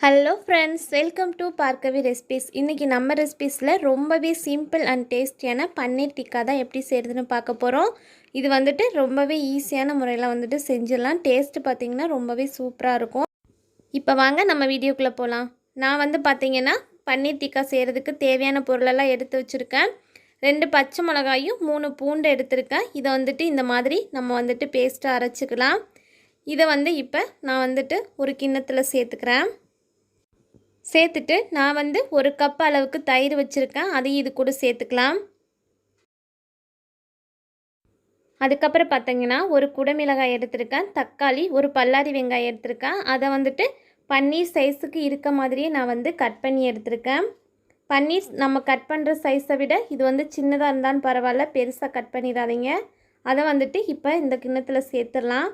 Hello friends, welcome to Bhargavi recipes. இன்றைக்கி நம்ம ரெசிபீஸில் ரொம்பவே சிம்பிள் அண்ட் டேஸ்டியான பன்னீர் டிக்கா தான் எப்படி செய்கிறதுன்னு பார்க்க போகிறோம். இது வந்துட்டு ரொம்பவே ஈஸியான முறையில் வந்துட்டு செஞ்சிடலாம். டேஸ்ட்டு பார்த்திங்கன்னா ரொம்பவே சூப்பராக இருக்கும். இப்போ வாங்க நம்ம வீடியோக்குள்ளே போகலாம். நான் வந்து பார்த்திங்கன்னா பன்னீர் டிக்கா செய்கிறதுக்கு தேவையான பொருளெல்லாம் எடுத்து வச்சுருக்கேன். 2 பச்சை மிளகாயும் 3 பூண்டு எடுத்திருக்கேன். இதை வந்துட்டு இந்த மாதிரி நம்ம வந்துட்டு பேஸ்ட்டாக அரைச்சிக்கலாம். இதை வந்து இப்போ நான் வந்துட்டு ஒரு கிண்ணத்தில் சேர்த்துட்டு நான் வந்து 1 கப் அளவுக்கு தயிர் வச்சுருக்கேன். அதையும் இது கூட சேர்த்துக்கலாம். அதுக்கப்புறம் பார்த்தீங்கன்னா ஒரு குடமிளகாய் எடுத்திருக்கேன், தக்காளி, ஒரு பல்லாரி வெங்காயம் எடுத்திருக்கேன். அதை வந்துட்டு பன்னீர் சைஸுக்கு இருக்க மாதிரியே நான் வந்து கட் பண்ணி எடுத்திருக்கேன். பன்னீர் நம்ம கட் பண்ணுற சைஸை விட இது வந்து சின்னதாக இருந்தாலும் பரவாயில்ல, பெருசாக கட் பண்ணிடாதீங்க. அதை வந்துட்டு இப்போ இந்த கிண்ணத்தில் சேர்த்துடலாம்.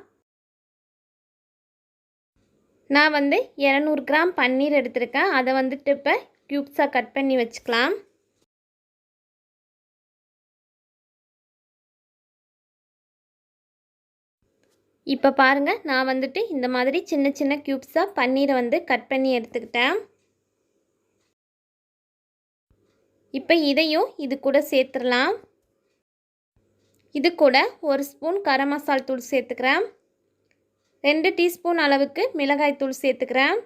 நான் வந்து 200 கிராம் பன்னீர் எடுத்திருக்கேன். அதை வந்துட்டு இப்போ க்யூப்ஸாக கட் பண்ணி வச்சுக்கலாம். இப்போ பாருங்கள், நான் வந்துட்டு இந்த மாதிரி சின்ன சின்ன க்யூப்ஸாக பன்னீரை வந்து கட் பண்ணி எடுத்துக்கிட்டேன். இப்போ இதையும் இது கூட சேர்த்துடலாம். இது கூட 1 ஸ்பூன் கரம் மசால் தூள் சேர்த்துக்கிறேன். 2 டீஸ்பூன் அளவுக்கு மிளகாய் தூள் சேர்த்துக்கிறேன்.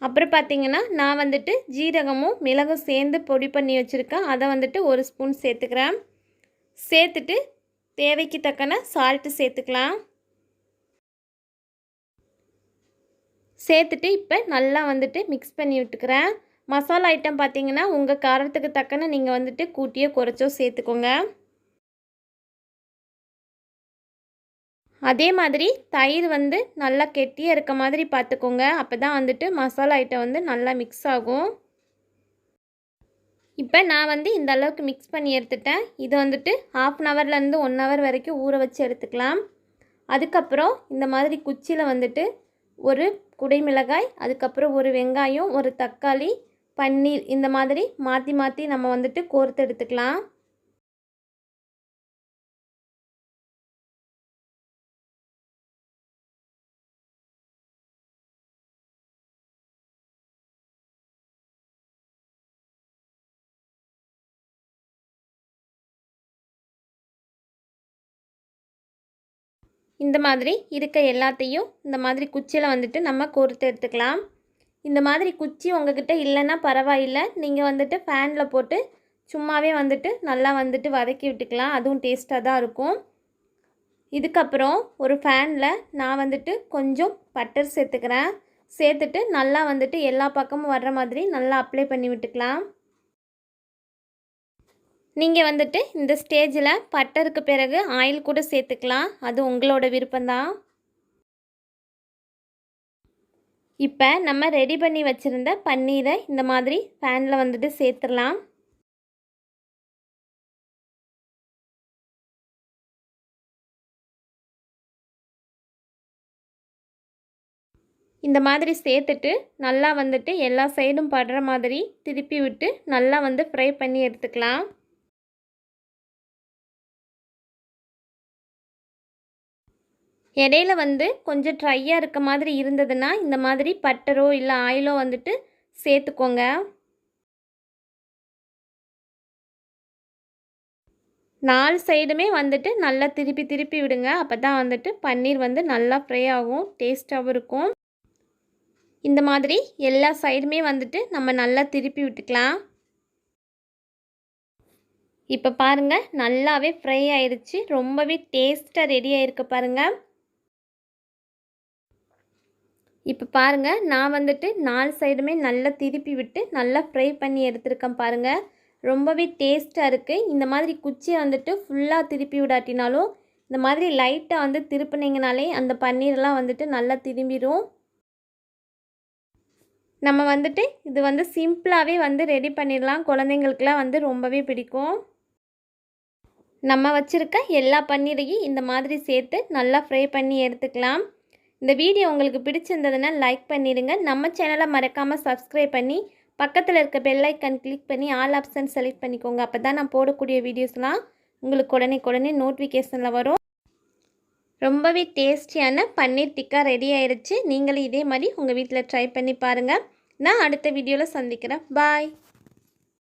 அப்புறம் பார்த்திங்கன்னா நான் வந்துட்டு ஜீரகமும் மிளகும் சேர்ந்து பொடி பண்ணி வச்சுருக்கேன். அதை வந்துட்டு 1 ஸ்பூன் சேர்த்துக்கிறேன். சேர்த்துட்டு தேவைக்கு தக்கன சால்ட்டு சேர்த்துக்கலாம். சேர்த்துட்டு இப்போ நல்லா வந்துட்டு மிக்ஸ் பண்ணி விட்டுக்கிறேன். மசாலா ஐட்டம் பார்த்திங்கன்னா உங்கள் காரத்துக்கு தக்கன நீங்கள் வந்துட்டு கூட்டியோ குறைச்சோ சேர்த்துக்கோங்க. அதே மாதிரி தயிர் வந்து நல்லா கெட்டியாக இருக்க மாதிரி பார்த்துக்கோங்க. அப்போ தான் வந்துட்டு மசாலா ஐட்டம் வந்து நல்லா மிக்ஸ் ஆகும். இப்போ நான் வந்து இந்த அளவுக்கு மிக்ஸ் பண்ணி எடுத்துட்டேன். இது வந்துட்டு 1/2 ஹவர்லேருந்து 1 ஹவர் வரைக்கும் ஊற வச்சு எடுத்துக்கலாம். அதுக்கப்புறம் இந்த மாதிரி குச்சியில் வந்துட்டு ஒரு குடைமிளகாய், அதுக்கப்புறம் ஒரு வெங்காயம், ஒரு தக்காளி, பன்னீர் இந்த மாதிரி மாற்றி மாற்றி நம்ம வந்துட்டு கோர்த்து எடுத்துக்கலாம். இந்த மாதிரி இருக்க எல்லாத்தையும் இந்த மாதிரி குச்சியில் வந்துட்டு நம்ம கோர்த்து எடுத்துக்கலாம். இந்த மாதிரி குச்சி உங்ககிட்ட இல்லைன்னா பரவாயில்லை, நீங்கள் வந்துட்டு ஃபேனில் போட்டு சும்மாவே வந்துட்டு நல்லா வந்துட்டு வதக்கி விட்டுக்கலாம். அதுவும் டேஸ்ட்டாக தான் இருக்கும். இதுக்கப்புறம் ஒரு ஃபேனில் நான் வந்துட்டு கொஞ்சம் பட்டர் சேர்த்துக்கிறேன். சேர்த்துட்டு நல்லா வந்துட்டு எல்லா பக்கமும் வர்ற மாதிரி நல்லா அப்ளை பண்ணி விட்டுக்கலாம். நீங்கள் வந்துட்டு இந்த ஸ்டேஜில் பட்டருக்கு பிறகு ஆயில் கூட சேர்த்துக்கலாம். அது உங்களோட விருப்பம்தான். இப்போ நம்ம ரெடி பண்ணி வச்சுருந்த பன்னீரை இந்த மாதிரி பேனில் வந்துட்டு சேர்த்துடலாம். இந்த மாதிரி சேர்த்துட்டு நல்லா வந்துட்டு எல்லா சைடும் படுற மாதிரி திருப்பி விட்டு நல்லா வந்து ஃப்ரை பண்ணி எடுத்துக்கலாம். இடையில வந்து கொஞ்சம் ட்ரையாக இருக்க மாதிரி இருந்ததுன்னா இந்த மாதிரி பட்டரோ இல்லை ஆயிலோ வந்துட்டு சேர்த்துக்கோங்க. நாலு சைடுமே வந்துட்டு நல்லா திருப்பி திருப்பி விடுங்க. அப்போ தான் வந்துட்டு பன்னீர் வந்து நல்லா ஃப்ரை ஆகும், டேஸ்ட்டாகவும் இருக்கும். இந்த மாதிரி எல்லா சைடுமே வந்துட்டு நம்ம நல்லா திருப்பி விட்டுக்கலாம். இப்போ பாருங்கள், நல்லாவே ஃப்ரை ஆயிடுச்சு. ரொம்பவே டேஸ்ட்டாக ரெடி ஆகிருக்கு பாருங்கள். இப்போ பாருங்கள், நான் வந்துட்டு 4 சைடுமே நல்லா திருப்பி விட்டு நல்லா ஃப்ரை பண்ணி எடுத்துருக்கேன் பாருங்கள். ரொம்பவே டேஸ்ட்டாக இருக்குது. இந்த மாதிரி குச்சியை வந்துட்டு ஃபுல்லாக திருப்பி விடாட்டினாலும் இந்த மாதிரி லைட்டாக வந்து திருப்பினீங்கனாலே அந்த பன்னீரெலாம் வந்துட்டு நல்லா திரும்பிடும். நம்ம வந்துட்டு இது வந்து சிம்பிளாகவே வந்து ரெடி பண்ணிடலாம். குழந்தைங்களுக்குலாம் வந்து ரொம்பவே பிடிக்கும். நம்ம வச்சுருக்க எல்லா பன்னீரையும் இந்த மாதிரி சேர்த்து நல்லா ஃப்ரை பண்ணி எடுத்துக்கலாம். இந்த வீடியோ உங்களுக்கு பிடிச்சிருந்ததுன்னா லைக் பண்ணிடுங்க. நம்ம சேனலை மறக்காமல் சப்ஸ்கிரைப் பண்ணி பக்கத்தில் இருக்க பெல் ஐக்கன் கிளிக் பண்ணி ஆல் ஆப்ஷன் செலக்ட் பண்ணிக்கோங்க. அப்போ தான் நான் போடக்கூடிய வீடியோஸ்லாம் உங்களுக்கு உடனே நோட்டிஃபிகேஷனில் வரும். ரொம்பவே டேஸ்டியான பன்னீர் டிக்கா ரெடி ஆயிடுச்சு. நீங்களும் இதே மாதிரி உங்கள் வீட்டில் ட்ரை பண்ணி பாருங்கள். நான் அடுத்த வீடியோவில் சந்திக்கிறேன். பாய்.